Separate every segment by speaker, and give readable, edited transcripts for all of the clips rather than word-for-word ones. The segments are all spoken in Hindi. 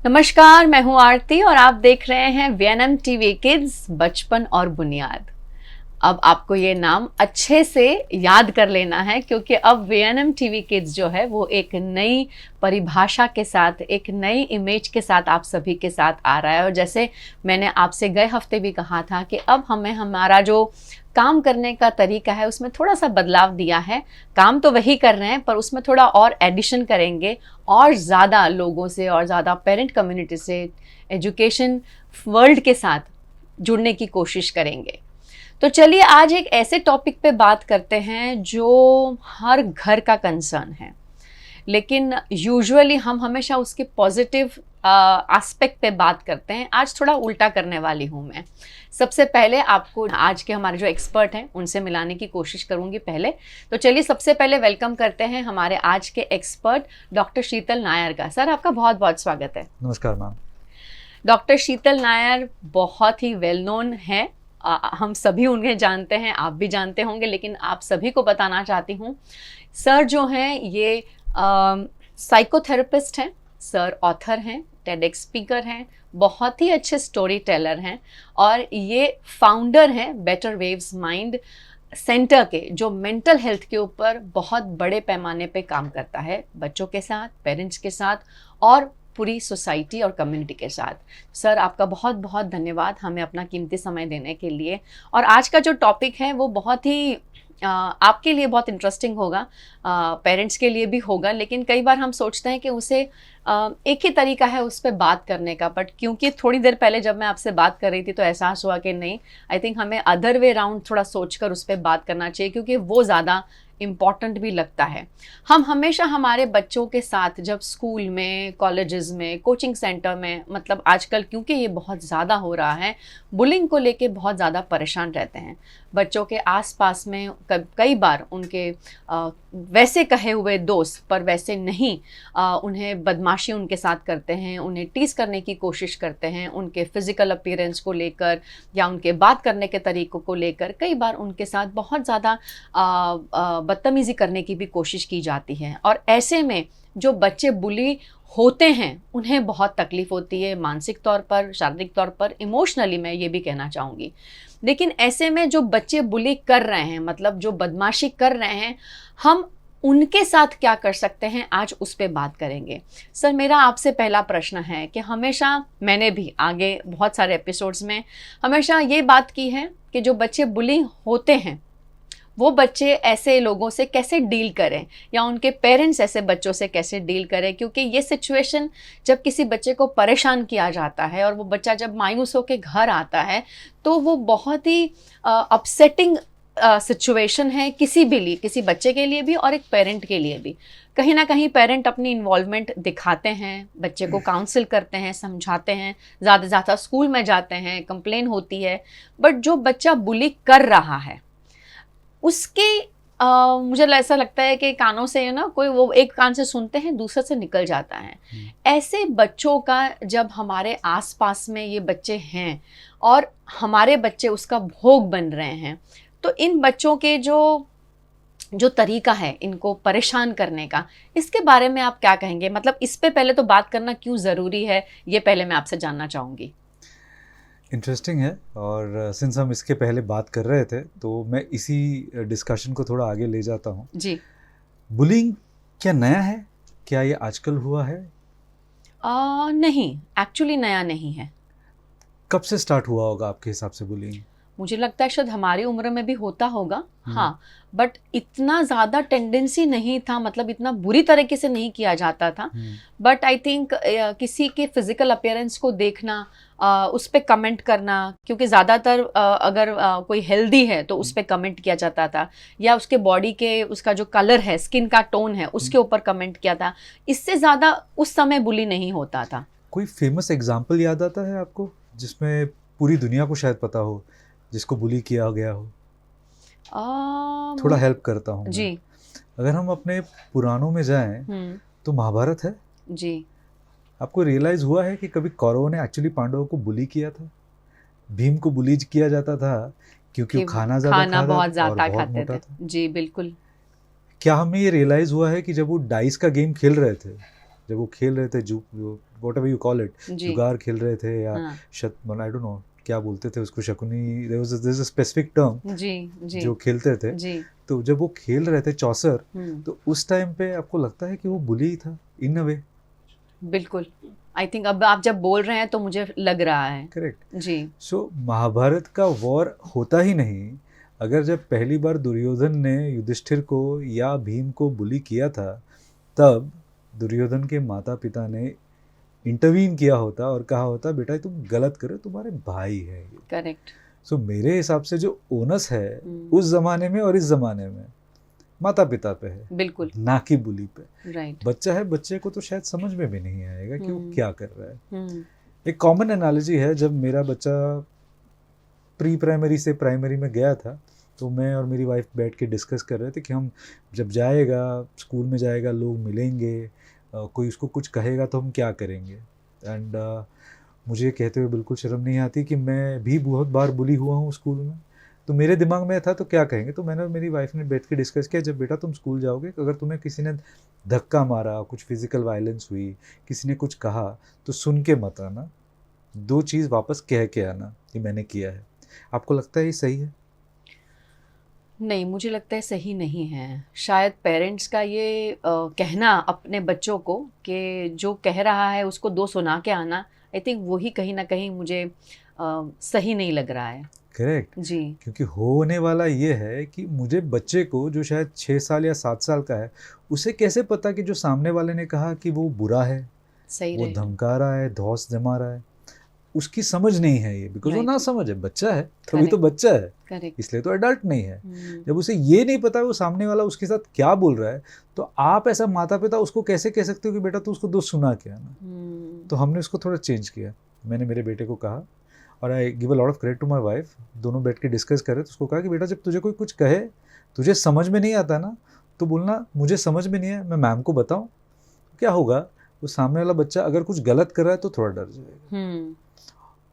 Speaker 1: नमस्कार, मैं हूं आरती और आप देख रहे हैं वीएनएम टीवी किड्स बचपन और बुनियाद। अब आपको ये नाम अच्छे से याद कर लेना है क्योंकि अब वीएनएम टीवी किड्स जो है वो एक नई परिभाषा के साथ, एक नई इमेज के साथ आप सभी के साथ आ रहा है। और जैसे मैंने आपसे गए हफ्ते भी कहा था कि अब हमें हमारा जो काम करने का तरीका है उसमें थोड़ा सा बदलाव दिया है। काम तो वही कर रहे हैं पर उसमें थोड़ा और एडिशन करेंगे और ज़्यादा लोगों से और ज़्यादा पेरेंट कम्युनिटी से, एजुकेशन वर्ल्ड के साथ जुड़ने की कोशिश करेंगे। तो चलिए आज एक ऐसे टॉपिक पे बात करते हैं जो हर घर का कंसर्न है, लेकिन यूजुअली हम हमेशा उसके पॉजिटिव एस्पेक्ट पे बात करते हैं। आज थोड़ा उल्टा करने वाली हूँ मैं। सबसे पहले आपको आज के हमारे जो एक्सपर्ट हैं उनसे मिलाने की कोशिश करूँगी पहले। तो चलिए सबसे पहले वेलकम करते हैं हमारे आज के एक्सपर्ट डॉक्टर शीतल नायर का। सर आपका बहुत बहुत स्वागत है।
Speaker 2: नमस्कार मैम।
Speaker 1: डॉक्टर शीतल नायर बहुत ही वेल नोन है, हम सभी उन्हें जानते हैं, आप भी जानते होंगे, लेकिन आप सभी को बताना चाहती हूँ सर जो हैं ये साइकोथेरेपिस्ट हैं, सर ऑथर हैं, टेडेक्स स्पीकर हैं, बहुत ही अच्छे स्टोरी टेलर हैं और ये फाउंडर हैं बेटर वेव्स माइंड सेंटर के, जो मेंटल हेल्थ के ऊपर बहुत बड़े पैमाने पे काम करता है, बच्चों के साथ, पेरेंट्स के साथ और पूरी सोसाइटी और कम्युनिटी के साथ। सर आपका बहुत बहुत धन्यवाद हमें अपना कीमती समय देने के लिए। और आज का जो टॉपिक है वो बहुत ही आपके लिए बहुत इंटरेस्टिंग होगा, पेरेंट्स के लिए भी होगा, लेकिन कई बार हम सोचते हैं कि उसे एक ही तरीका है उस पर बात करने का, बट क्योंकि थोड़ी देर पहले जब मैं आपसे बात कर रही थी तो एहसास हुआ कि नहीं, आई थिंक हमें अदर वे राउंड थोड़ा सोचकर उस पर बात करना चाहिए क्योंकि वो ज़्यादा इम्पॉर्टेंट भी लगता है। हम हमेशा हमारे बच्चों के साथ जब स्कूल में, कॉलेजेस में, कोचिंग सेंटर में, मतलब आजकल क्योंकि ये बहुत ज़्यादा हो रहा है, बुलिंग को लेके बहुत ज़्यादा परेशान रहते हैं। बच्चों के आसपास में कई बार उनके वैसे कहे हुए दोस्त पर वैसे नहीं, उन्हें बदमाशी उनके साथ करते हैं, उन्हें टीज करने की कोशिश करते हैं, उनके फिजिकल अपीयरेंस को लेकर या उनके बात करने के तरीक़ों को लेकर कई बार उनके साथ बहुत ज़्यादा बदतमीज़ी करने की भी कोशिश की जाती है। और ऐसे में जो बच्चे बुली होते हैं उन्हें बहुत तकलीफ़ होती है, मानसिक तौर पर, शारीरिक तौर पर, इमोशनली मैं ये भी कहना चाहूँगी। लेकिन ऐसे में जो बच्चे बुली कर रहे हैं, मतलब जो बदमाशी कर रहे हैं, हम उनके साथ क्या कर सकते हैं, आज उस पर बात करेंगे। सर मेरा आपसे पहला प्रश्न है कि हमेशा मैंने भी आगे बहुत सारे एपिसोड्स में हमेशा ये बात की है कि जो बच्चे बुलिंग होते हैं वो बच्चे ऐसे लोगों से कैसे डील करें या उनके पेरेंट्स ऐसे बच्चों से कैसे डील करें, क्योंकि ये सिचुएशन जब किसी बच्चे को परेशान किया जाता है और वो बच्चा जब मायूस होकर घर आता है तो वो बहुत ही अपसेटिंग सिचुएशन है किसी बच्चे के लिए भी और एक पेरेंट के लिए भी। कहीं ना कहीं पेरेंट अपनी इन्वॉल्वमेंट दिखाते हैं, बच्चे को काउंसिल करते हैं, समझाते हैं, ज़्यादा ज़्यादा स्कूल में जाते हैं, कंप्लेन होती है, बट जो बच्चा बुली कर रहा है उसके मुझे ऐसा लगता है कि कानों से ना कोई वो एक कान से सुनते हैं दूसरे से निकल जाता है। ऐसे बच्चों का जब हमारे आसपास में ये बच्चे हैं और हमारे बच्चे उसका भोग बन रहे हैं, तो इन बच्चों के जो तरीका है इनको परेशान करने का, इसके बारे में आप क्या कहेंगे? मतलब इस पे पहले तो बात करना क्यों ज़रूरी है, ये पहले मैं आपसे जानना चाहूँगी।
Speaker 2: इंटरेस्टिंग है, और सिंस हम इसके पहले बात कर रहे थे तो मैं इसी डिस्कशन को थोड़ा आगे ले जाता हूँ
Speaker 1: जी।
Speaker 2: बुलिंग क्या नया है? क्या ये आजकल हुआ है?
Speaker 1: नहीं, एक्चुअली नया नहीं है।
Speaker 2: कब से स्टार्ट हुआ होगा आपके हिसाब से बुलिंग?
Speaker 1: मुझे लगता है शायद हमारी उम्र में भी होता होगा, हाँ, बट इतना ज़्यादा टेंडेंसी नहीं था, मतलब इतना बुरी तरीके से नहीं किया जाता था। बट आई थिंक किसी के फिजिकल अपीयरेंस को देखना, उस पर कमेंट करना, क्योंकि ज़्यादातर अगर कोई हेल्दी है तो उस पर कमेंट किया जाता था, या उसके बॉडी के उसका जो कलर है, स्किन का टोन है, उसके ऊपर कमेंट किया था। इससे ज़्यादा उस समय बुली नहीं होता था।
Speaker 2: कोई फेमस एग्जाम्पल याद आता है आपको जिसमें पूरी दुनिया को शायद पता हो, जिसको बुली किया गया हो? थोड़ा हेल्प करता हूँ जी। अगर हम अपने पुराणों में जाएं तो महाभारत है
Speaker 1: जी।
Speaker 2: आपको रियलाइज हुआ है कि कभी कौरवों ने एक्चुअली पांडवों को बुली किया था? भीम को बुली किया जाता था क्योंकि वो खाना
Speaker 1: बहुत ज्यादा
Speaker 2: बहुत
Speaker 1: खाते थे। जी बिल्कुल।
Speaker 2: क्या हमें ये रियलाइज हुआ है कि जब वो डाइस का गेम खेल रहे थे जब वो खेल रहे थे whatever you call it,
Speaker 1: जी
Speaker 2: जुगार खेल रहे थे या
Speaker 1: हाँ
Speaker 2: आई डोंट नो क्या बोलते थे उसको, Shakuni, there is a specific term
Speaker 1: जी जी
Speaker 2: जो खेलते थे।
Speaker 1: जी
Speaker 2: तो जब वो खेल रहे थे चौसर,
Speaker 1: हम्म
Speaker 2: तो उस टाइम पे आपको लगता है कि वो बुली ही था इन अ वे?
Speaker 1: बिल्कुल। आई थिंक अब आप जब बोल रहे हैं तो मुझे लग रहा है।
Speaker 2: करेक्ट।
Speaker 1: जी
Speaker 2: सो महाभारत का वॉर होता ही नहीं अगर जब पहली बार दुर्योधन ने युधिष्ठिर को या भीम को बुली किया था, तब दुर्योधन के माता पिता ने इंटरवीन किया होता और कहा होता बेटा तुम गलत करे, तुम्हारे भाई है ये।
Speaker 1: करेक्ट।
Speaker 2: सो मेरे हिसाब से जो ओनस है उस जमाने में और इस जमाने में माता पिता पे है,
Speaker 1: बिल्कुल
Speaker 2: ना कि बुली पे।
Speaker 1: राइट।
Speaker 2: बच्चा है, बच्चे को तो शायद समझ में भी नहीं आएगा कि वो क्या कर रहा है।
Speaker 1: हम्म
Speaker 2: एक कॉमन एनालॉजी है, जब मेरा बच्चा प्री प्राइमरी से प्राइमरी में गया था तो मैं और मेरी वाइफ बैठ के डिस्कस कर रहे थे कि हम जब जाएगा स्कूल में जाएगा, लोग मिलेंगे, कोई उसको कुछ कहेगा तो हम क्या करेंगे। एंड मुझे कहते हुए बिल्कुल शर्म नहीं आती कि मैं भी बहुत बार बुली हुआ हूँ स्कूल में। तो मेरे दिमाग में था तो क्या कहेंगे, तो मैंने और मेरी वाइफ ने बैठ के डिस्कस किया, जब बेटा तुम स्कूल जाओगे अगर तुम्हें किसी ने धक्का मारा, कुछ फिजिकल वायलेंस हुई, किसी ने कुछ कहा, तो सुन के मत आना, 2 चीज़ वापस कह के आना कि मैंने किया है। आपको लगता है ये सही है?
Speaker 1: नहीं, मुझे लगता है सही नहीं है। शायद पेरेंट्स का ये कहना अपने बच्चों को कि जो कह रहा है उसको 2 सुना के आना, आई थिंक वही कहीं ना कहीं मुझे सही नहीं लग रहा है।
Speaker 2: करेक्ट।
Speaker 1: जी
Speaker 2: क्योंकि होने वाला ये है कि मुझे बच्चे को जो शायद 6 साल या 7 साल का है, उसे कैसे पता कि जो सामने वाले ने कहा कि वो बुरा है,
Speaker 1: सही
Speaker 2: वो
Speaker 1: रहे।
Speaker 2: धमका रहा है, धौंस जमा रहा है, उसकी समझ नहीं है ये, बिकॉज वो
Speaker 1: Right.
Speaker 2: ना समझ है, बच्चा है, तभी तो बच्चा है,
Speaker 1: करेक्ट।
Speaker 2: इसलिए तो एडल्ट नहीं है। जब उसे ये नहीं पता वो सामने वाला उसके साथ क्या बोल रहा है, तो आप ऐसा माता पिता उसको कैसे कह सकते हो कि बेटा तू उसको 2 सुना के आना। तो हमने उसको थोड़ा चेंज किया। मैंने मेरे बेटे को कहा, और I give a lot of credit to my wife, दोनों बैठ के डिस्कस करे, तो उसको कहा कि बेटा जब तुझे कोई कुछ कहे, तुझे समझ में नहीं आता ना, तो बोलना मुझे समझ में नहीं है, मैं मैम को बताऊँ। क्या होगा, वो सामने वाला बच्चा अगर कुछ गलत कर रहा है तो थोड़ा डर जाएगा।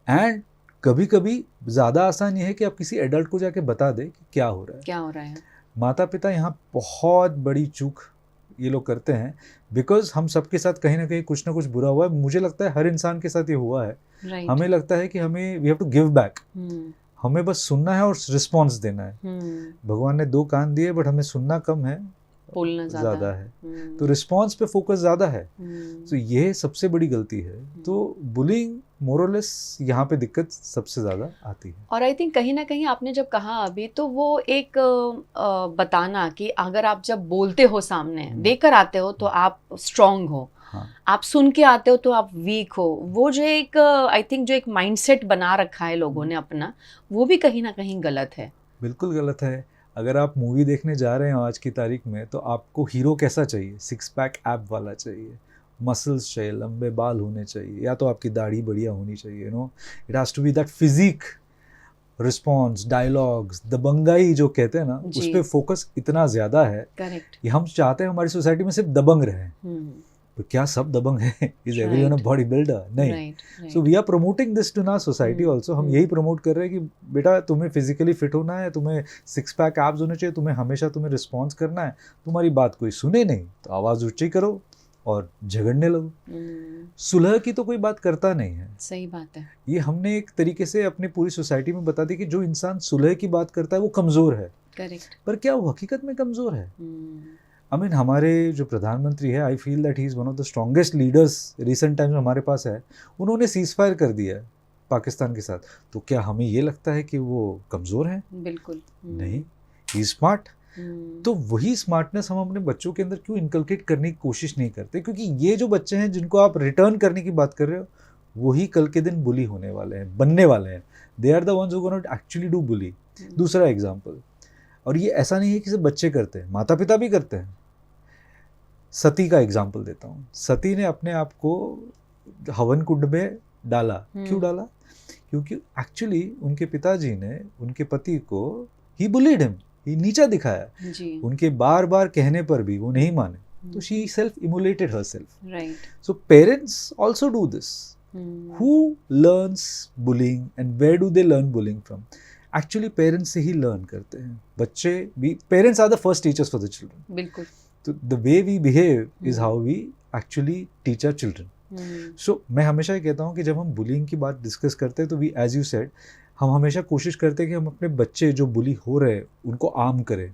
Speaker 2: एंड कभी कभी ज़्यादा आसान ये है कि आप किसी एडल्ट को जाके बता दें कि क्या हो रहा है। माता पिता यहाँ बहुत बड़ी चूक ये लोग करते हैं, बिकॉज हम सबके साथ कहीं ना कहीं कुछ ना कुछ बुरा हुआ है। मुझे लगता है हर इंसान के साथ ये हुआ है।
Speaker 1: Right.
Speaker 2: हमें लगता है कि हमें we have to give back, हमें बस सुनना है और रिस्पॉन्स देना है। भगवान ने 2 कान दिए, बट हमें सुनना कम है, बोलना ज़्यादा है। तो रिस्पॉन्स पे फोकस ज़्यादा है। तो ये सबसे बड़ी गलती है। तो बुलिंग मोरलेस यहाँ पे दिक्कत सबसे ज़्यादा आती है।
Speaker 1: और आई थिंक कहीं ना कहीं आपने जब कहा अभी, तो वो एक बताना कि अगर आप जब बोलते हो सामने देकर आते हो तो आप स्ट्रांग हो,
Speaker 2: हाँ।
Speaker 1: आप सुन के आते हो तो आप वीक हो। वो जो एक आई थिंक जो एक माइंडसेट बना रखा है लोगों ने अपना, वो भी कहीं ना कहीं गलत है।
Speaker 2: बिल्कुल गलत है। अगर आप मूवी देखने जा रहे हो आज की तारीख में, तो आपको हीरो कैसा चाहिए? 6 पैक ऐप वाला चाहिए, मसल्स चाहिए, लंबे बाल होने चाहिए, या तो आपकी दाढ़ी बढ़िया होनी चाहिए। It has to be that physique, response, dialogues, दबंगाई जो कहते हैं ना, उस पर फोकस इतना ज़्यादा है।
Speaker 1: करेक्ट।
Speaker 2: कि हम चाहते हैं हमारी सोसाइटी में सिर्फ दबंग रहे। तो क्या सब दबंग है? Is everyone a body builder? नहीं। So we are promoting this to ना सोसाइटी ऑल्सो। हम यही प्रमोट कर रहे हैं कि बेटा तुम्हें फिजिकली फिट होना है, तुम्हें 6 पैक एब्स होने चाहिए, तुम्हें हमेशा तुम्हें रिस्पॉन्स करना है। तुम्हारी बात कोई सुने नहीं तो आवाज़ ऊंची करो और झगड़ने लगो। सुलह की तो कोई बात करता नहीं है।
Speaker 1: सही बात है। ये
Speaker 2: हमने एक तरीके से अपनी पूरी सोसाइटी में बता दी कि जो इंसान सुलह की बात करता है वो कमज़ोर है।
Speaker 1: करेक्ट।
Speaker 2: पर क्या वो हकीकत में कमज़ोर है? आई मीन हमारे जो प्रधानमंत्री है, I feel that he is one of the strongest leaders recent times हमारे पास है। उन्होंने सीज फायर कर दिया है पाकिस्तान के साथ। तो क्या हमें ये लगता है कि वो कमज़ोर हैं?
Speaker 1: बिल्कुल
Speaker 2: नहीं, ही स्मार्ट। तो वही स्मार्टनेस हम अपने बच्चों के अंदर क्यों इनकलकेट करने की कोशिश नहीं करते? क्योंकि ये जो बच्चे हैं जिनको आप रिटर्न करने की बात कर रहे हो, वही कल के दिन बुली होने वाले हैं, बनने वाले हैं। They are the ones who gonna actually do bully. दूसरा एग्जाम्पल, और ये ऐसा नहीं है कि सिर्फ बच्चे करते हैं, माता पिता भी करते हैं। सती का एग्जाम्पल देता हूँ। सती ने अपने आप को हवन कुंड में डाला। क्यों डाला? क्योंकि एक्चुअली उनके पिताजी ने उनके पति को ही बुलीड हिम, ही नीचा दिखाया जी। उनके बार बार कहने पर भी वो नहीं माने, तो she self emulated herself.
Speaker 1: Right.
Speaker 2: So parents also do this. Who learns bullying and where do they learn bullying from? Actually parents से ही लर्न करते हैं बच्चे भी। Parents are the first teachers for the children.
Speaker 1: बिल्कुल।
Speaker 2: तो the way we behave is how we actually teach our children. So मैं हमेशा ये कहता हूँ कि जब हम बुलिंग की बात डिस्कस करते हैं तो वी, एज यू सेड, हम हमेशा कोशिश करते हैं कि हम अपने बच्चे जो बुली हो रहे हैं उनको आर्म करें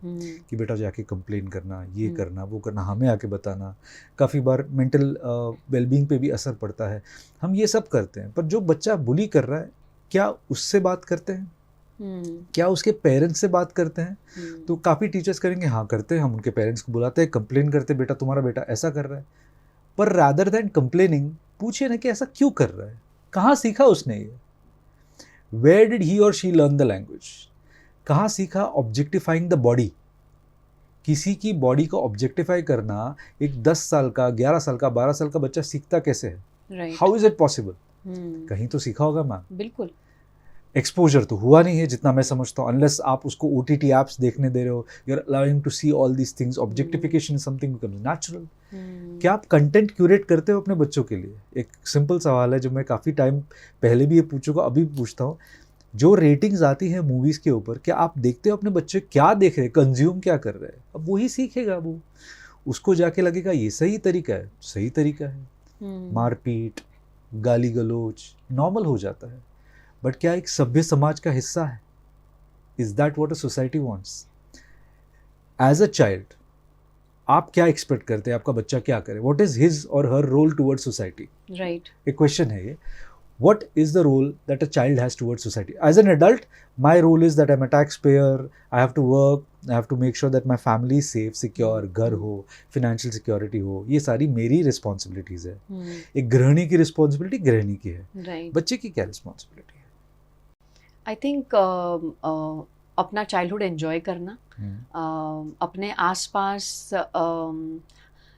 Speaker 2: कि बेटा जाके कंप्लेन करना, ये करना, वो करना, हमें आके बताना। काफ़ी बार मेंटल वेलबींग पे भी असर पड़ता है, हम ये सब करते हैं। पर जो बच्चा बुली कर रहा है, क्या उससे बात करते हैं? क्या उसके पेरेंट्स से बात करते हैं? तो काफ़ी टीचर्स करेंगे हाँ करते हैं, हम उनके पेरेंट्स को बुलाते हैं, कंप्लेन करते हैं, बेटा तुम्हारा बेटा ऐसा कर रहा है। पर रादर दैन कंप्लेनिंग, पूछिए ना कि ऐसा क्यों कर रहा है, कहाँ सीखा उसने ये, Where did he or she learn the language? कहाँ सीखा ऑब्जेक्टिफाइंग द बॉडी? किसी की बॉडी को ऑब्जेक्टिफाई करना एक 10 साल का, 11 साल का, 12 साल का बच्चा सीखता कैसे है? How is it possible? कहीं तो सीखा होगा मैम।
Speaker 1: बिल्कुल।
Speaker 2: एक्सपोजर तो हुआ नहीं है जितना मैं समझता हूँ, अनलेस आप उसको OTT ऐप्स देखने दे रहे हो, you are allowing to see all these things. Objectification is something becomes natural. क्या आप कंटेंट क्यूरेट करते हो अपने बच्चों के लिए? एक सिंपल सवाल है जो मैं काफ़ी टाइम पहले भी ये पूछूंगा, अभी भी पूछता हूँ। जो रेटिंग्स आती है मूवीज़ के ऊपर, क्या आप देखते हो अपने बच्चे क्या देख रहे हैं, कंज्यूम क्या कर रहे हैं? अब वही सीखेगा वो, उसको जाके लगेगा ये सही तरीका है, सही तरीका है। मारपीट, गाली गलोच नॉर्मल हो जाता है, बट क्या एक सभ्य समाज का हिस्सा है? Is that what a society wants? As a child आप क्या एक्सपेक्ट करते हैं आपका बच्चा क्या करे? व्हाट इज हिज और हर रोल टुवर्ड्स सोसाइटी?
Speaker 1: राइट,
Speaker 2: एक क्वेश्चन है ये। What is the role that a child has towards society? As an adult, my role is that I'm a taxpayer, I have to work, I have to make sure that my family is safe, secure, घर हो, financial security हो, ये सारी मेरी responsibilities है। एक गृहिणी की responsibility गृहिणी की है,
Speaker 1: right.
Speaker 2: बच्चे की क्या responsibility है?
Speaker 1: I think अपना चाइल्डहुड एंजॉय करना, अपने आसपास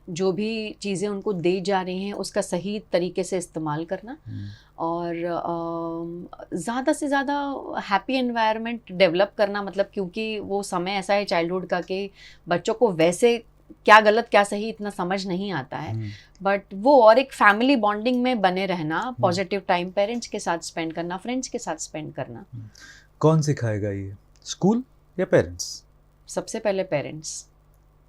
Speaker 1: जो भी चीज़ें उनको दी जा रही हैं उसका सही तरीके से इस्तेमाल करना, और ज़्यादा से ज़्यादा हैप्पी एनवायरनमेंट डेवलप करना। मतलब क्योंकि वो समय ऐसा है चाइल्डहुड का कि बच्चों को वैसे क्या गलत क्या सही इतना समझ नहीं आता है, बट वो और एक फैमिली बॉन्डिंग में बने रहना, पॉजिटिव टाइम पेरेंट्स के साथ स्पेंड करना, फ्रेंड्स के साथ स्पेंड करना।
Speaker 2: कौन सिखाएगा ये, स्कूल या पेरेंट्स?
Speaker 1: सबसे पहले पेरेंट्स।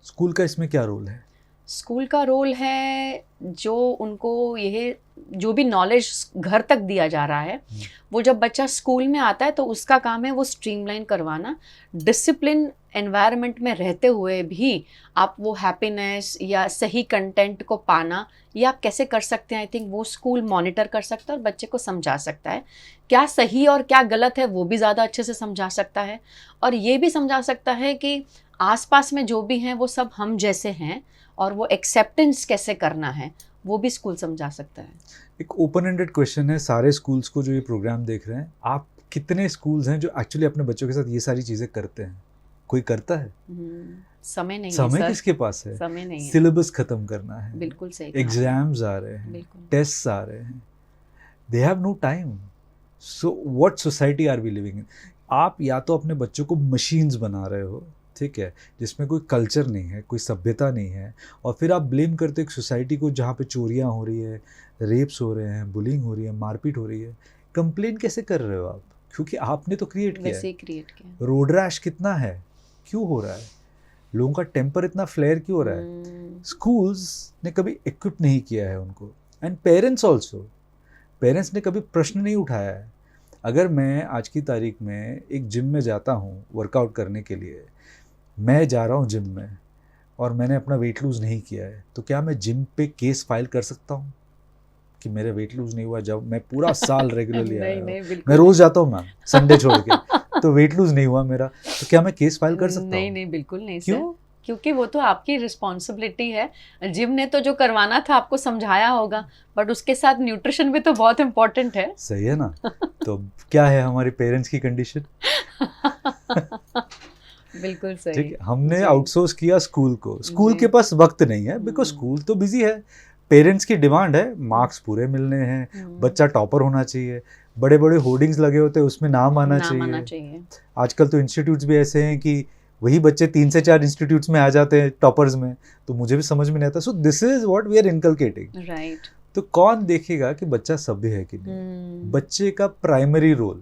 Speaker 2: स्कूल का इसमें क्या रोल है?
Speaker 1: स्कूल का रोल है जो उनको यह जो भी नॉलेज घर तक दिया जा रहा है, वो जब बच्चा स्कूल में आता है तो उसका काम है वो स्ट्रीमलाइन करवाना। डिसिप्लिन एनवायरनमेंट में रहते हुए भी आप वो हैप्पीनेस या सही कंटेंट को पाना, ये आप कैसे कर सकते हैं? आई थिंक वो स्कूल मॉनिटर कर सकता है और बच्चे को समझा सकता है क्या सही और क्या गलत है, वो भी ज़्यादा अच्छे से समझा सकता है। और ये भी समझा सकता है कि आसपास में जो भी हैं वो सब हम जैसे हैं, और वो एक्सेप्टेंस कैसे करना है वो भी स्कूल समझा सकता है।
Speaker 2: एक ओपन एंडेड क्वेश्चन है सारे स्कूल्स को जो ये प्रोग्राम देख रहे हैं, आप कितने स्कूल्स हैं जो एक्चुअली अपने बच्चों के साथ ये सारी चीज़ें करते हैं? कोई करता है?
Speaker 1: समय नहीं है।
Speaker 2: समय किसके पास है?
Speaker 1: समय नहीं है।
Speaker 2: सिलेबस खत्म करना है,
Speaker 1: बिल्कुल सही,
Speaker 2: एग्जाम्स आ रहे हैं, टेस्ट आ रहे हैं, they have no time. So what society are we living in? आप या तो अपने बच्चों को मशीन्स बना रहे हो, ठीक है, जिसमें कोई कल्चर नहीं है, कोई सभ्यता नहीं है, और फिर आप ब्लेम करते हो एक सोसाइटी को जहाँ पे चोरियाँ हो रही है, रेप्स हो रहे हैं, बुलिंग हो रही है, मारपीट हो रही है। कंप्लेन कैसे कर रहे हो आप? क्योंकि आपने तो क्रिएट किया। रोड रैश कितना है, क्यों हो रहा है? लोगों का टेम्पर इतना फ्लेयर क्यों हो रहा है? स्कूल्स ने कभी इक्विप नहीं किया है उनको, एंड पेरेंट्स ऑल्सो। पेरेंट्स ने कभी प्रश्न नहीं उठाया है। अगर मैं आज की तारीख में एक जिम में जाता हूँ वर्कआउट करने के लिए, मैं जा रहा हूँ जिम में और मैंने अपना वेट लूज़ नहीं किया है, तो क्या मैं जिम पे केस फाइल कर सकता हूँ कि मेरे वेट लूज़ नहीं हुआ? जब मैं पूरा साल रेगुलरली आया हूँ, मैं रोज़ जाता हूँ मैम, संडे छोड़ के, तो वेट लूज़ नहीं हुआ मेरा, तो क्या मैं केस फाइल कर सकता हूँ?
Speaker 1: नहीं, बिल्कुल नहीं। क्यों? क्योंकि वो तो आपकी रिस्पॉन्सिबिलिटी है। जिम ने तो जो करवाना था आपको समझाया होगा, बट उसके साथ न्यूट्रिशन भी तो बहुत इम्पोर्टेंट है।
Speaker 2: सही है ना? तो क्या है हमारे पेरेंट्स की कंडीशन?
Speaker 1: बिल्कुल सही।
Speaker 2: ठीक है, हमने आउटसोर्स किया स्कूल को। स्कूल के पास वक्त नहीं है, बिकॉज स्कूल तो बिजी है। पेरेंट्स की डिमांड है मार्क्स पूरे मिलने हैं, बच्चा टॉपर होना चाहिए, बड़े बड़े होर्डिंग्स लगे होते हैं उसमें नाम आना चाहिए। आजकल तो इंस्टीट्यूट्स भी ऐसे हैं कि वही बच्चे 3 से 4 इंस्टीट्यूट्स में आ जाते हैं टॉपर्स में, तो मुझे भी समझ में नहीं आता। So this is what we are inculcating, right? तो कौन देखेगा कि बच्चा सभ्य है कि नहीं? बच्चे का primary role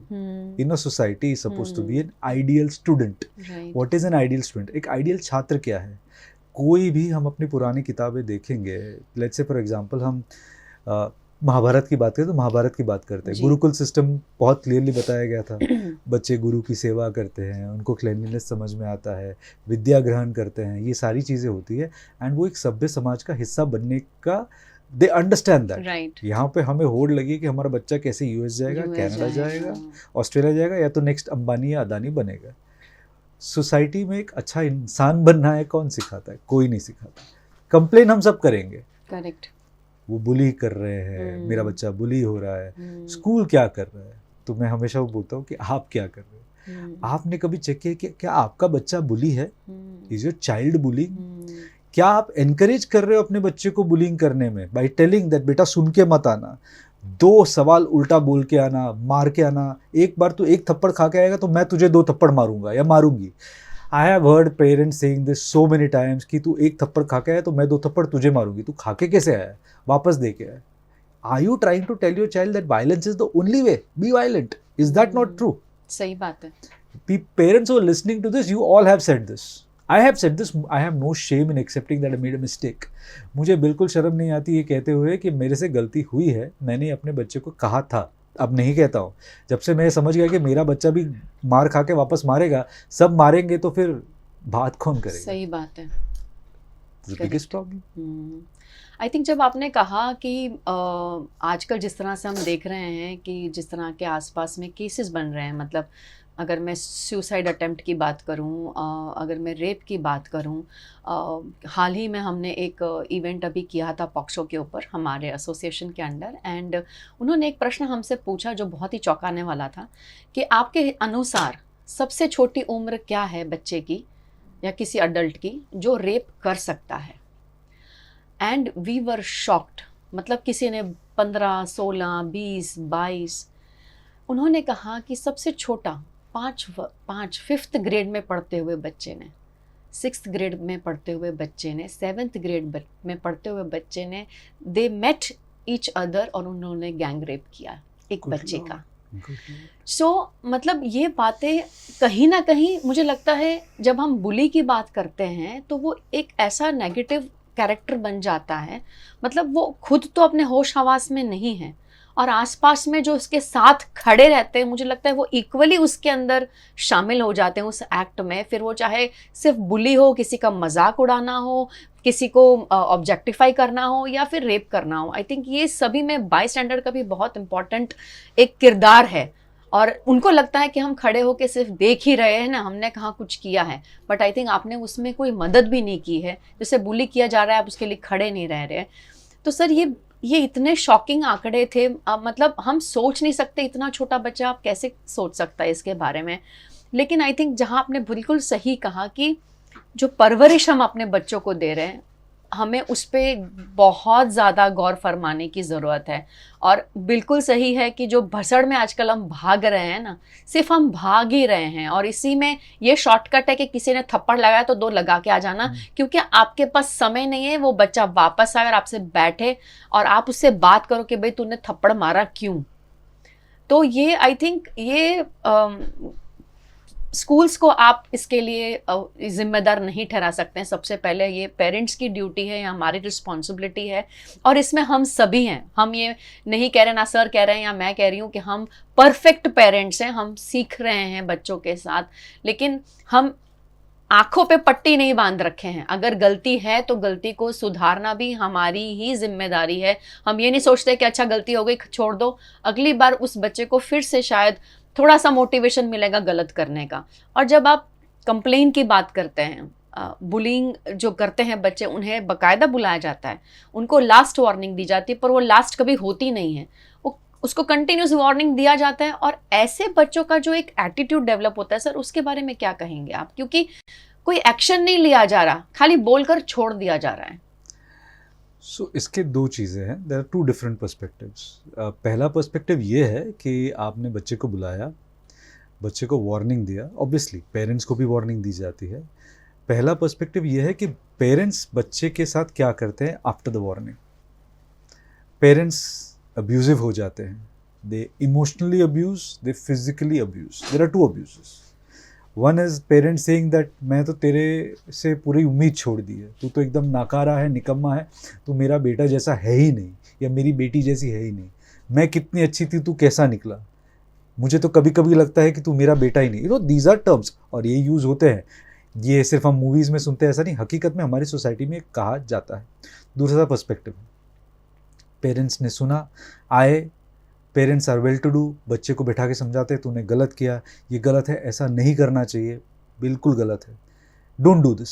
Speaker 2: in a society is supposed to be an ideal student. What is an ideal student? एक आइडियल छात्र क्या है? कोई भी हम अपनी पुरानी किताबें देखेंगे, लेट्स से फॉर एग्जांपल हम महाभारत की बात करें तो महाभारत की बात करते हैं, गुरुकुल सिस्टम बहुत क्लियरली बताया गया था। बच्चे गुरु की सेवा करते हैं, उनको क्लेanलीनेस समझ में आता है, विद्या ग्रहण करते हैं, ये सारी चीज़ें होती है एंड वो एक सभ्य समाज का हिस्सा बनने का दे अंडरस्टैंड दैट।
Speaker 1: राइट।
Speaker 2: यहाँ पे हमें होड़ लगी कि हमारा बच्चा कैसे यूएस जाएगा, कनाडा जाएगा, ऑस्ट्रेलिया जाएगा, या तो नेक्स्ट अंबानी या अदानी बनेगा। सोसाइटी में एक अच्छा इंसान बनना है कौन सिखाता है? कोई नहीं सिखाता। कंप्लेन हम सब करेंगे,
Speaker 1: करेक्ट,
Speaker 2: वो बुली कर रहे हैं, मेरा बच्चा बुली हो रहा है, स्कूल क्या कर रहा है? तो मैं हमेशा वो बोलता हूँ कि आप क्या कर रहे हैं? आपने कभी चेक किया कि क्या आपका बच्चा बुली है? Is your child bullying? क्या आप एनकरेज कर रहे हो अपने बच्चे को बुलिंग करने में बाय टेलिंग दैट बेटा सुन के मत आना, 2 सवाल उल्टा बोल के आना, मार के आना, एक बार तू 1 थप्पड़ खा के आएगा तो मैं तुझे 2 थप्पड़ मारूंगा या मारूंगी। I have heard parents saying this so many times कि तू 1 थप्पड़ खा के आया तो मैं 2 थप्पड़ तुझे मारूंगी। तू खा के कैसे आया? वापस दे के आया। Are you trying to tell your child that violence is the only way? Be violent. Is that not true?
Speaker 1: सही बात है।
Speaker 2: Parents who are listening to this, you all have said this. I have said this. I have no shame in accepting that I made a mistake. मुझे बिल्कुल शर्म नहीं आती ये कहते हुए कि मेरे से गलती हुई है, मैंने अपने बच्चे को कहा था, अब नहीं कहता हूँ। जब से मैं समझ गया कि मेरा बच्चा भी मार खा के वापस मारेगा, सब मारेंगे तो फिर बात कौन करेगा?
Speaker 1: सही बात है।
Speaker 2: Biggest problem.
Speaker 1: आई थिंक जब आपने कहा कि आजकल जिस तरह से हम देख रहे हैं कि जिस तरह के आसपास में केसेस बन रहे हैं, मतलब अगर मैं सुसाइड अटेम्प्ट की बात करूं, अगर मैं रेप की बात करूं, हाल ही में हमने एक इवेंट अभी किया था पॉक्सो के ऊपर हमारे एसोसिएशन के अंडर, एंड उन्होंने एक प्रश्न हमसे पूछा जो बहुत ही चौंकाने वाला था कि आपके अनुसार सबसे छोटी उम्र क्या है बच्चे की या किसी अडल्ट की जो रेप कर सकता है? And we were shocked. मतलब किसी ने 15, 16, 20, 22, उन्होंने कहा कि सबसे छोटा 5th ग्रेड में पढ़ते हुए बच्चे ने, 6th ग्रेड में पढ़ते हुए बच्चे ने, 7th ग्रेड में पढ़ते हुए बच्चे ने, दे मेट ईच अदर और उन्होंने गैंग रेप किया एक बच्चे का। सो मतलब ये बातें कहीं ना कहीं मुझे लगता है जब हम बुली की बात करते हैं तो वो एक ऐसा नेगेटिव कैरेक्टर बन जाता है, मतलब वो खुद तो अपने होश हवास में नहीं है और आसपास में जो उसके साथ खड़े रहते हैं, मुझे लगता है वो इक्वली उसके अंदर शामिल हो जाते हैं उस एक्ट में। फिर वो चाहे सिर्फ बुली हो, किसी का मजाक उड़ाना हो, किसी को ऑब्जेक्टिफाई करना हो या फिर रेप करना हो। आई थिंक ये सभी में बाई स्टैंडर्ड का भी बहुत इंपॉर्टेंट एक किरदार है और उनको लगता है कि हम खड़े होकर सिर्फ देख ही रहे हैं ना, हमने कहाँ कुछ किया है, बट आई थिंक आपने उसमें कोई मदद भी नहीं की है। जैसे बुली किया जा रहा है आप उसके लिए खड़े नहीं रह रहे। तो सर ये इतने शॉकिंग आंकड़े थे, मतलब हम सोच नहीं सकते, इतना छोटा बच्चा आप कैसे सोच सकता है इसके बारे में। लेकिन आई थिंक जहाँ आपने बिल्कुल सही कहा कि जो परवरिश हम अपने बच्चों को दे रहे हैं हमें उस पर बहुत ज़्यादा गौर फरमाने की ज़रूरत है। और बिल्कुल सही है कि जो भसड़ में आजकल हम भाग रहे हैं ना, सिर्फ हम भाग ही रहे हैं और इसी में ये शॉर्टकट है कि किसी ने थप्पड़ लगाया तो 2 लगा के आ जाना, क्योंकि आपके पास समय नहीं है। वो बच्चा वापस आए और आपसे बैठे और आप उससे बात करो कि भाई तूने थप्पड़ मारा क्यों। तो ये आई थिंक ये स्कूल्स को आप इसके लिए जिम्मेदार नहीं ठहरा सकते हैं। सबसे पहले ये पेरेंट्स की ड्यूटी है, या हमारी रिस्पॉन्सिबिलिटी है और इसमें हम सभी हैं। हम ये नहीं कह रहे, ना सर कह रहे हैं या मैं कह रही हूँ कि हम परफेक्ट पेरेंट्स हैं, हम सीख रहे हैं बच्चों के साथ, लेकिन हम आंखों पे पट्टी नहीं बांध रखे हैं। अगर गलती है तो गलती को सुधारना भी हमारी ही जिम्मेदारी है। हम ये नहीं सोचते कि अच्छा गलती हो गई छोड़ दो, अगली बार उस बच्चे को फिर से शायद थोड़ा सा मोटिवेशन मिलेगा गलत करने का। और जब आप कंप्लेन की बात करते हैं, बुलिंग जो करते हैं बच्चे, उन्हें बाकायदा बुलाया जाता है, उनको लास्ट वार्निंग दी जाती है, पर वो लास्ट कभी होती नहीं है, वो उसको कंटिन्यूस वार्निंग दिया जाता है। और ऐसे बच्चों का जो एक एटीट्यूड डेवलप होता है, सर उसके बारे में क्या कहेंगे आप? क्योंकि कोई एक्शन नहीं लिया जा रहा, खाली बोलकर छोड़ दिया जा रहा है।
Speaker 2: सो इसके 2 चीज़ें हैं, देयर आर 2 डिफरेंट पर्सपेक्टिव्स। पहला पर्सपेक्टिव ये है कि आपने बच्चे को बुलाया, बच्चे को वार्निंग दिया, ऑब्वियसली पेरेंट्स को भी वार्निंग दी जाती है। पहला पर्सपेक्टिव ये है कि पेरेंट्स बच्चे के साथ क्या करते हैं after the warning. Parents abusive हो जाते हैं, they emotionally abuse, they physically abuse, there are 2 abuses. One is parents saying that मैं तो तेरे से पूरी उम्मीद छोड़ दी है, तू तो एकदम नाकारा है, निकम्मा है, तू मेरा बेटा जैसा है ही नहीं, या मेरी बेटी जैसी है ही नहीं, मैं कितनी अच्छी थी, तू कैसा निकला, मुझे तो कभी कभी लगता है कि तू मेरा बेटा ही नहीं। You know these are terms, और ये यूज़ होते हैं, ये सिर्फ हम मूवीज़ में सुनते हैं ऐसा नहीं, हकीकत में हमारी सोसाइटी में कहा जाता है। दूसरा पर्सपेक्टिव, पेरेंट्स ने सुना, आए, parents are well to do, बच्चे को बैठा के समझाते हैं तूने गलत किया, ये गलत है, ऐसा नहीं करना चाहिए, बिल्कुल गलत है, डोंट डू दिस।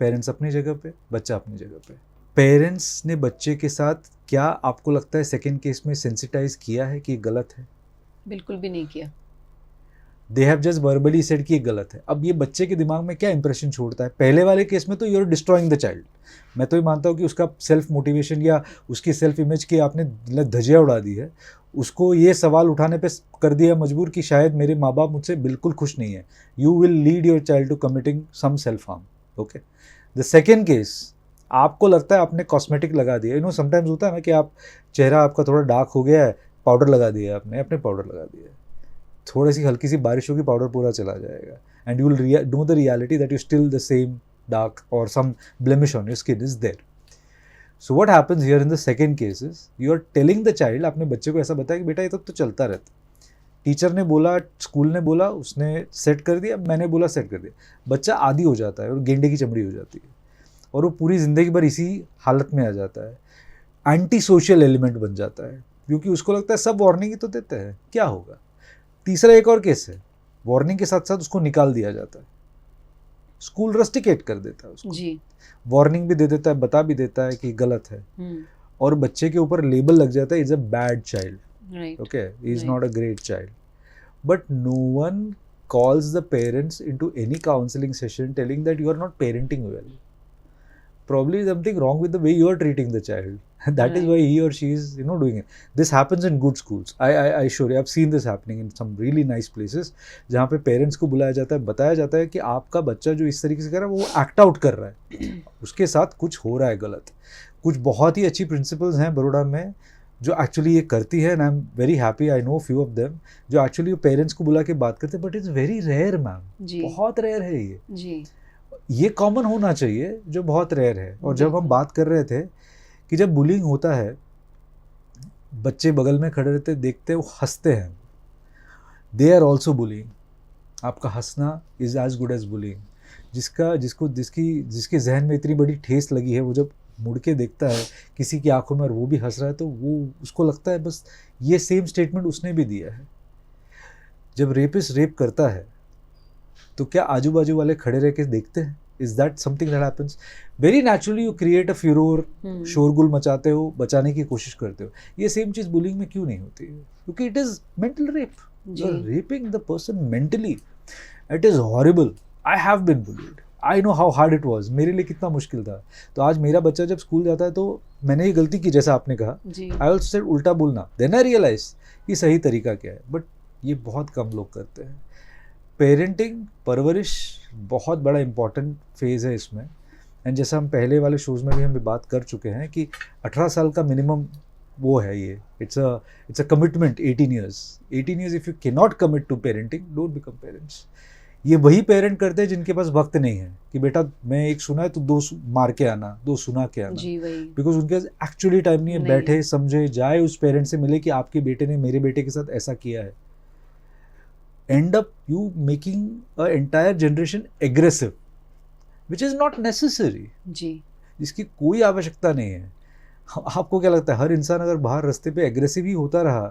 Speaker 2: पेरेंट्स अपनी जगह पे, बच्चा अपनी जगह पे। पेरेंट्स ने बच्चे के साथ क्या आपको लगता है सेकेंड केस में सेंसिटाइज किया है कि ये गलत है?
Speaker 1: बिल्कुल भी नहीं किया।
Speaker 2: They have just verbally said कि ये गलत है। अब ये बच्चे के दिमाग में क्या इंप्रेशन छोड़ता है? पहले वाले केस में तो you are destroying the child, मैं तो ये मानता हूँ कि उसका सेल्फ मोटिवेशन या उसकी सेल्फ इमेज की आपने धज्जियाँ उड़ा दी है, उसको ये सवाल उठाने पे कर दिया मजबूर कि शायद मेरे माँ बाप मुझसे बिल्कुल खुश नहीं है। You will lead your child to committing some self harm. Okay, the second case, आपको लगता है आपने कॉस्मेटिक लगा दिया, यू नो समटाइम्स होता है ना कि आप चेहरा आपका थोड़ा डार्क हो गया है, पाउडर लगा दिया आपने, अपने पाउडर लगा दिया, थोड़ी सी हल्की सी बारिश होगी पाउडर पूरा चला जाएगा, and you will know the reality that you still the same dark or some blemish on your skin is there. So what happens here in the second case is you are telling the child, आपने बच्चे को ऐसा बताया कि बेटा ये तो चलता रहता, टीचर ने बोला, स्कूल ने बोला, उसने सेट कर दिया, मैंने बोला सेट कर दिया, बच्चा आदी हो जाता है और गेंडे की चमड़ी हो जाती है और वो पूरी ज़िंदगी भर इसी हालत में आ जाता है, एंटी सोशल एलिमेंट बन जाता है, क्योंकि उसको लगता है सब वार्निंग ही तो देते हैं, क्या होगा। तीसरा एक और केस है, वार्निंग के साथ साथ उसको निकाल दिया जाता है, स्कूल रस्टिकेट कर देता है उसको जी, वार्निंग भी दे देता है, बता भी देता है कि गलत है, और बच्चे के ऊपर लेबल लग जाता है, is a bad child, okay, is not a great child. But no one calls the parents into any counseling session telling that you are not parenting well. Probably something wrong with the way you are treating the child. That is why he or she is, doing it. This happens in good schools. I assure you, I've seen this happening in some really nice places, जहाँ पे पेरेंट्स को बुलाया जाता है, बताया जाता है कि आपका बच्चा जो इस तरीके से कर रहा है वो एक्ट आउट कर रहा है, उसके साथ कुछ हो रहा है गलत। कुछ बहुत ही अच्छी प्रिंसिपल्स हैं बड़ौदा में जो एक्चुअली ये करती है, and I am very happy, I know few of them, जो एक्चुअली पेरेंट्स को बुला के बात करते हैं, but it's very rare ma'am, बहुत रेयर है ये जी। ये कॉमन होना चाहिए जो बहुत रेयर है। और जब हम बात कर रहे थे कि जब बुलिंग होता है, बच्चे बगल में खड़े रहते देखते वो हंसते हैं, दे आर ऑल्सो बुलिंग। आपका हंसना is as good as bullying. जिसके जहन में इतनी बड़ी ठेस लगी है, वो जब मुड़ के देखता है किसी की आंखों में और वो भी हंस रहा है, तो वो उसको लगता है बस ये सेम स्टेटमेंट उसने भी दिया है। जब रेपिस्ट रेप करता है तो क्या आजू बाजू वाले खड़े रह के देखते हैं? Is that something that happens? Very naturally you create a furore, शोरगुल मचाते हो, बचाने की कोशिश करते हो। ये सेम चीज़ बुलिंग में क्यों नहीं होती है? क्योंकि it is mental rape, you are raping the person mentally. It is horrible. I have been bullied, I know how hard it was, मेरे लिए कितना मुश्किल था। तो आज मेरा बच्चा जब स्कूल जाता है तो मैंने ये गलती की जैसा आपने कहा, आई ऑल्सो सेड उल्टा बोलना, देन आई रियलाइज कि सही तरीका क्या है, बट ये बहुत कम लोग करते हैं। पेरेंटिंग, परवरिश बहुत बड़ा इम्पॉर्टेंट फेज़ है इसमें। एंड जैसा हम पहले वाले शोज़ में भी हम बात कर चुके हैं कि 18 साल का मिनिमम वो है, ये it's a commitment. 18 years if you can not commit to parenting, don't become parents. ये वही पेरेंट करते हैं जिनके पास वक्त नहीं है कि बेटा मैं एक सुना है तो 2 मार के आना, 2 सुना के आना, बिकॉज उनके पास एक्चुअली टाइम नहीं है, बैठे समझे जाए उस पेरेंट से मिले कि आपके बेटे ने मेरे बेटे के साथ ऐसा किया है। end up you making an entire generation aggressive, which is not necessary जी, जिसकी कोई आवश्यकता नहीं है। आपको क्या लगता है हर इंसान अगर बाहर रास्ते पे एग्रेसिव ही होता रहा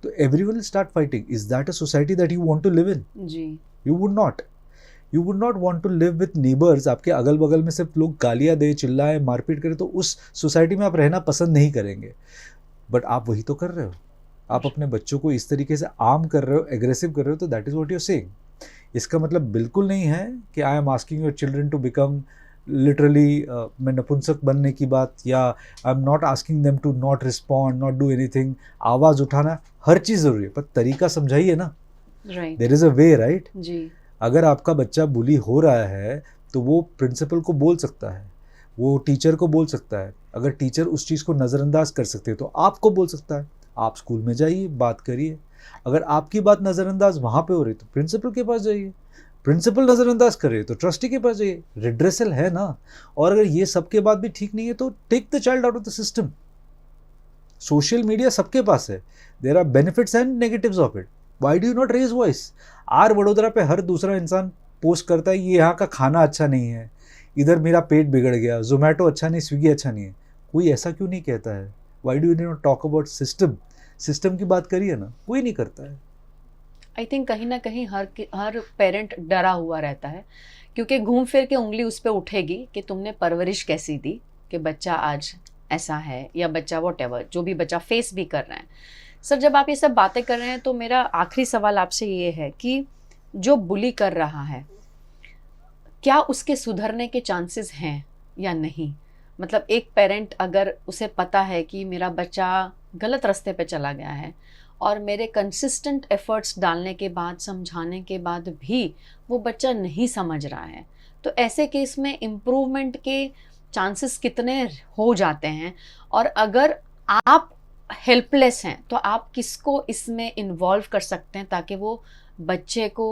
Speaker 2: तो everyone will start fighting? Is that a society that you want to live in? Ji, you would not want to live with neighbors, आपके अगल बगल में सिर्फ लोग गालियाँ दे, चिल्लाए, मारपीट करें, तो उस सोसाइटी में आप रहना पसंद नहीं करेंगे। बट आप वही तो कर रहे हो, आप अपने बच्चों को इस तरीके से आर्म कर रहे हो, एग्रेसिव कर रहे हो, तो that is what you are saying. इसका मतलब बिल्कुल नहीं है कि I am asking your children to become literally मैं नपुंसक बनने की बात, या I am not asking them to not respond, not do anything. आवाज़ उठाना हर चीज़ ज़रूरी है, पर तरीका समझाइए ना, there is a way, right जी। अगर आपका बच्चा बुली हो रहा है तो वो प्रिंसिपल को बोल सकता है, वो टीचर को बोल सकता है। अगर टीचर उस चीज़ को नज़रअंदाज कर सकते हैं तो आपको बोल सकता है, आप स्कूल में जाइए, बात करिए। अगर आपकी बात नज़रअंदाज वहाँ पे हो रही तो प्रिंसिपल के पास जाइए। प्रिंसिपल नज़रअंदाज करे तो ट्रस्टी के पास जाइए, रिड्रेसल है ना। और अगर ये सबके बाद भी ठीक नहीं है तो take the child out of the system. Social media सबके पास है, there are benefits and negatives of it, why do you not raise voice? Are Vadodara पे हर दूसरा इंसान पोस्ट करता है ये यहाँ का खाना अच्छा नहीं है, इधर मेरा पेट बिगड़ गया, जोमेटो अच्छा नहीं, स्विगी अच्छा नहीं है। कोई ऐसा क्यों नहीं कहता है? Why do you not talk about system? System की बात करिए ना, कोई नहीं करता है।
Speaker 1: आई थिंक कहीं ना कहीं हर पेरेंट डरा हुआ रहता है, क्योंकि घूम फिर के उंगली उस पर उठेगी कि तुमने परवरिश कैसी दी कि बच्चा आज ऐसा है, या बच्चा व्हाटएवर जो भी बच्चा फेस भी कर रहे हैं। सर, जब आप ये सब बातें कर रहे हैं तो मेरा आखिरी सवाल आपसे ये है कि जो बुली कर रहा है, क्या उसके सुधरने के चांसेस हैं या नहीं? मतलब एक पेरेंट अगर उसे पता है कि मेरा बच्चा गलत रास्ते पे चला गया है और मेरे कंसिस्टेंट एफर्ट्स डालने के बाद, समझाने के बाद भी वो बच्चा नहीं समझ रहा है, तो ऐसे केस में इम्प्रूवमेंट के चांसेस कितने हो जाते हैं? और अगर आप हेल्पलेस हैं तो आप किसको इसमें इन्वॉल्व कर सकते हैं ताकि वो बच्चे को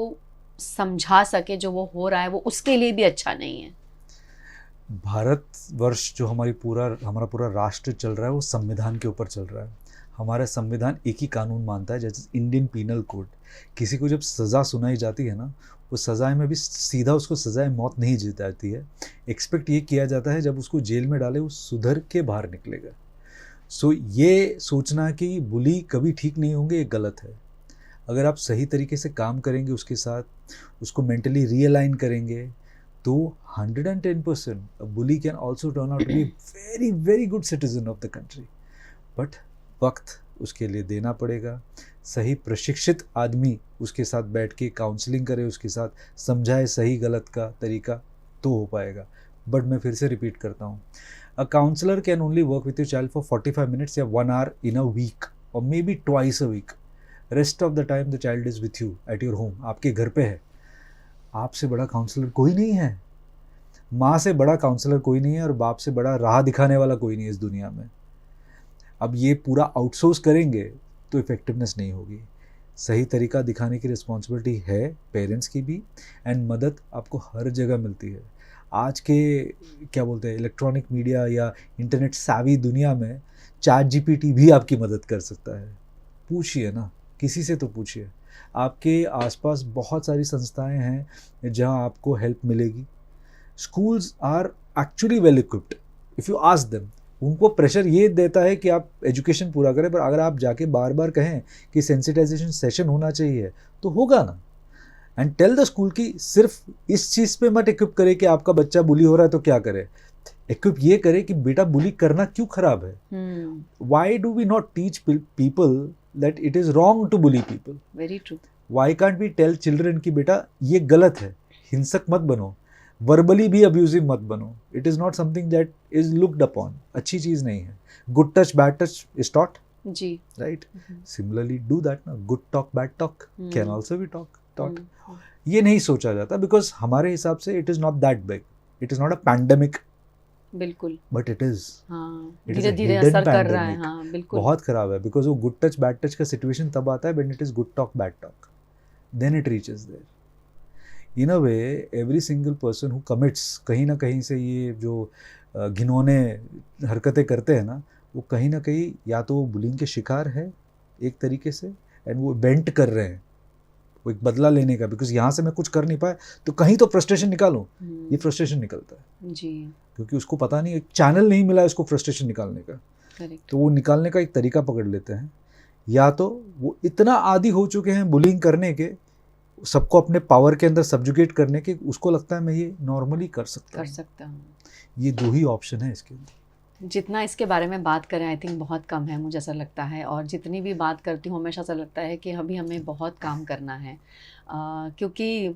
Speaker 1: समझा सके जो वो हो रहा है वो उसके लिए भी अच्छा नहीं है?
Speaker 2: भारतवर्ष जो हमारा पूरा राष्ट्र चल रहा है वो संविधान के ऊपर चल रहा है। हमारा संविधान एक ही कानून मानता है, जैसे इंडियन पीनल कोड। किसी को जब सज़ा सुनाई जाती है ना, उस सज़ाए में भी सीधा उसको सज़ाए मौत नहीं दी जाती है। एक्सपेक्ट ये किया जाता है जब उसको जेल में डाले वो सुधर के बाहर निकलेगा। सो ये सोचना कि बुली कभी ठीक नहीं होंगे, ये गलत है। अगर आप सही तरीके से काम करेंगे उसके साथ, उसको मेंटली रीअलाइन करेंगे, तो 110% a bully can also turn out to be very very good citizen of the country. But वक्त उसके लिए देना पड़ेगा। सही प्रशिक्षित आदमी उसके साथ बैठ के काउंसलिंग करे, उसके साथ समझाए सही गलत का तरीका, तो हो पाएगा। बट मैं फिर से रिपीट करता हूँ, a counsellor can only work with your child for 45 minutes या 1 hour इन अ वीक, और maybe twice a week. Rest of the time the child is with you at your home, आपके घर पे है। आपसे बड़ा काउंसलर कोई नहीं है, माँ से बड़ा काउंसलर कोई नहीं है, और बाप से बड़ा राह दिखाने वाला कोई नहीं है इस दुनिया में। अब ये पूरा आउटसोर्स करेंगे तो इफ़ेक्टिवनेस नहीं होगी। सही तरीका दिखाने की रिस्पॉन्सिबिलिटी है पेरेंट्स की भी, एंड मदद आपको हर जगह मिलती है। आज के क्या बोलते हैं इलेक्ट्रॉनिक मीडिया या इंटरनेट सावी दुनिया में ChatGPT भी आपकी मदद कर सकता है। पूछिए ना, किसी से तो पूछिए। आपके आसपास बहुत सारी संस्थाएं हैं जहां आपको हेल्प मिलेगी। Schools are actually well equipped if you ask them. उनको प्रेशर ये देता है कि आप एजुकेशन पूरा करें, पर अगर आप जाके बार बार कहें कि सेंसिटाइजेशन सेशन होना चाहिए तो होगा ना। एंड टेल द स्कूल कि सिर्फ इस चीज़ पे मत इक्विप करे कि आपका बच्चा बुली हो रहा है तो क्या करे। इक्विप ये करे कि बेटा बुली करना क्यों खराब है। Why do we not teach people that it is wrong to bully people?
Speaker 1: Very true.
Speaker 2: Why can't we tell children कि बेटा ये गलत है, हिंसक मत बनो, वर्बली भी अब्यूजिव मत बनो। It is not something that is looked upon, अच्छी चीज़ नहीं है। Good touch bad touch is taught,
Speaker 1: जी,
Speaker 2: राइट? सिमिलरली डू दैट ना, good talk bad talk can also be taught. ये नहीं सोचा जाता बिकॉज हमारे हिसाब से it is not that big, it is not a pandemic.
Speaker 1: बिल्कुल,
Speaker 2: बट इट इज़,
Speaker 1: धीरे धीरे असर कर रहा है। हाँ, बिल्कुल,
Speaker 2: बहुत खराब है। बिकॉज वो गुड टच बैड टच का सिचुएशन तब आता है when it is good talk bad talk, then it reaches there. In a way every single person who commits, कहीं ना कहीं से ये जो घिनौने हरकतें करते हैं ना, वो कहीं ना कहीं या तो वो बुलिंग के शिकार है एक तरीके से, एंड वो वेंट कर रहे हैं, वो एक बदला लेने का। बिकॉज यहाँ से मैं कुछ कर नहीं पाया तो कहीं तो फ्रस्ट्रेशन निकालूं, ये फ्रस्ट्रेशन निकलता है
Speaker 1: जी,
Speaker 2: क्योंकि उसको पता नहीं, एक चैनल नहीं मिला है उसको फ्रस्ट्रेशन निकालने का।
Speaker 1: करेक्ट।
Speaker 2: तो वो निकालने का एक तरीका पकड़ लेते हैं, या तो वो इतना आदी हो चुके हैं बुलिंग करने के, सबको अपने पावर के अंदर सब्जुगेट करने के, उसको लगता है मैं ये नॉर्मली कर सकता हूँ। ये दो ही ऑप्शन है इसके अंदर।
Speaker 1: जितना इसके बारे में बात करें आई थिंक बहुत कम है, मुझे ऐसा लगता है। और जितनी भी बात करती हूँ हमेशा ऐसा लगता है कि अभी हमें बहुत काम करना है, क्योंकि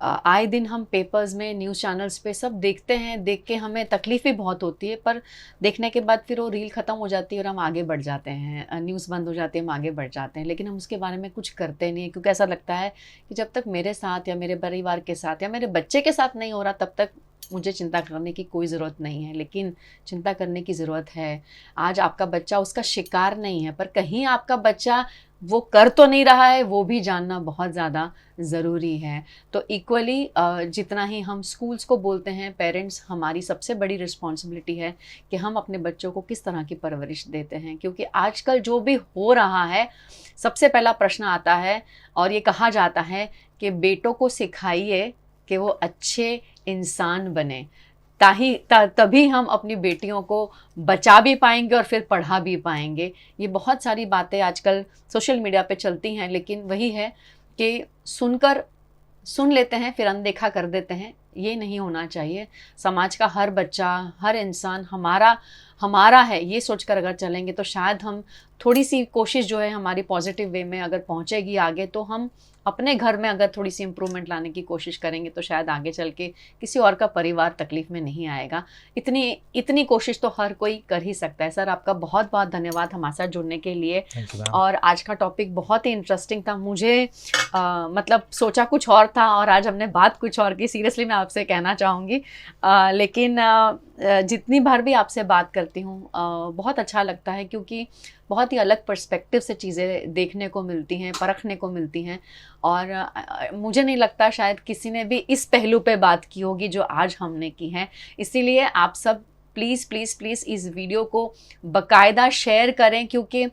Speaker 1: आए दिन हम पेपर्स में, न्यूज़ चैनल्स पे सब देखते हैं, देख के हमें तकलीफ़ भी बहुत होती है, पर देखने के बाद फिर वो रील ख़त्म हो जाती है और हम आगे बढ़ जाते हैं, न्यूज़ बंद हो जाती है, हम आगे बढ़ जाते हैं, लेकिन हम उसके बारे में कुछ करते नहीं है, क्योंकि ऐसा लगता है कि जब तक मेरे साथ या मेरे परिवार के साथ या मेरे बच्चे के साथ नहीं हो रहा तब तक मुझे चिंता करने की कोई ज़रूरत नहीं है, लेकिन चिंता करने की ज़रूरत है। आज आपका बच्चा उसका शिकार नहीं है, पर कहीं आपका बच्चा वो कर तो नहीं रहा है, वो भी जानना बहुत ज़्यादा ज़रूरी है। तो इक्वली जितना ही हम स्कूल्स को बोलते हैं, पेरेंट्स, हमारी सबसे बड़ी रिस्पॉन्सिबिलिटी है कि हम अपने बच्चों को किस तरह की परवरिश देते हैं, क्योंकि आजकल जो भी हो रहा है, सबसे पहला प्रश्न आता है और ये कहा जाता है कि बेटों को सिखाइए कि वो अच्छे इंसान बने, तभी हम अपनी बेटियों को बचा भी पाएंगे और फिर पढ़ा भी पाएंगे। ये बहुत सारी बातें आजकल सोशल मीडिया पे चलती हैं, लेकिन वही है कि सुन लेते हैं फिर अनदेखा कर देते हैं। ये नहीं होना चाहिए। समाज का हर बच्चा, हर इंसान हमारा है, ये सोचकर अगर चलेंगे तो शायद हम थोड़ी सी कोशिश जो है हमारी पॉजिटिव वे में अगर पहुंचेगी आगे, तो हम अपने घर में अगर थोड़ी सी इम्प्रूवमेंट लाने की कोशिश करेंगे तो शायद आगे चल के किसी और का परिवार तकलीफ में नहीं आएगा। इतनी कोशिश तो हर कोई कर ही सकता है। सर, आपका बहुत बहुत धन्यवाद हमारे साथ जुड़ने के लिए। और आज का टॉपिक बहुत ही इंटरेस्टिंग था। मुझे मतलब सोचा कुछ और था और आज हमने बात कुछ और की, सीरियसली मैं आपसे कहना चाहूँगी। लेकिन जितनी बार भी आपसे बात करती हूँ बहुत अच्छा लगता है, क्योंकि बहुत ही अलग पर्सपेक्टिव से चीज़ें देखने को मिलती हैं, परखने को मिलती हैं। और मुझे नहीं लगता शायद किसी ने भी इस पहलू पे बात की होगी जो आज हमने की है। इसीलिए आप सब प्लीज़ प्लीज़ प्लीज़ इस वीडियो को बाकायदा शेयर करें, क्योंकि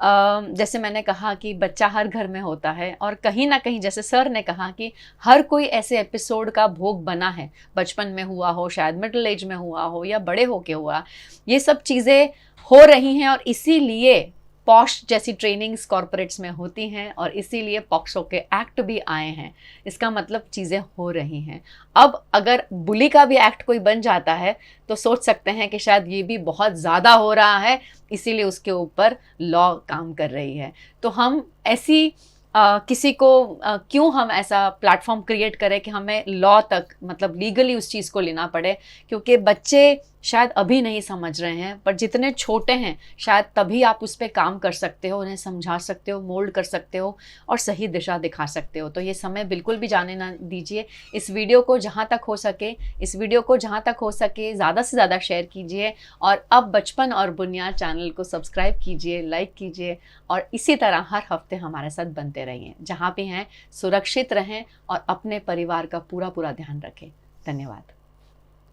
Speaker 1: जैसे मैंने कहा कि बच्चा हर घर में होता है और कहीं ना कहीं, जैसे सर ने कहा कि हर कोई ऐसे एपिसोड का भोग बना है, बचपन में हुआ हो, शायद मिडिल एज में हुआ हो या बड़े होके हुआ। ये सब चीज़ें हो रही हैं और इसीलिए पॉश जैसी ट्रेनिंग्स कॉर्पोरेट्स में होती हैं और इसीलिए पॉक्सो के एक्ट भी आए हैं। इसका मतलब चीज़ें हो रही हैं। अब अगर बुली का भी एक्ट कोई बन जाता है तो सोच सकते हैं कि शायद ये भी बहुत ज़्यादा हो रहा है, इसीलिए उसके ऊपर लॉ काम कर रही है। तो हम ऐसी किसी को क्यों हम ऐसा प्लेटफॉर्म क्रिएट करें कि हमें लॉ तक, मतलब लीगली उस चीज़ को लेना पड़े, क्योंकि बच्चे शायद अभी नहीं समझ रहे हैं, पर जितने छोटे हैं शायद तभी आप उस पर काम कर सकते हो, उन्हें समझा सकते हो, मोल्ड कर सकते हो और सही दिशा दिखा सकते हो। तो ये समय बिल्कुल भी जाने ना दीजिए। इस वीडियो को जहाँ तक हो सके ज़्यादा से ज़्यादा शेयर कीजिए और अब बचपन और बुनियाद चैनल को सब्सक्राइब कीजिए, लाइक कीजिए और इसी तरह हर हफ्ते हमारे साथ बनते रहिए। जहाँ भी हैं सुरक्षित रहें और अपने परिवार का पूरा ध्यान रखें। धन्यवाद।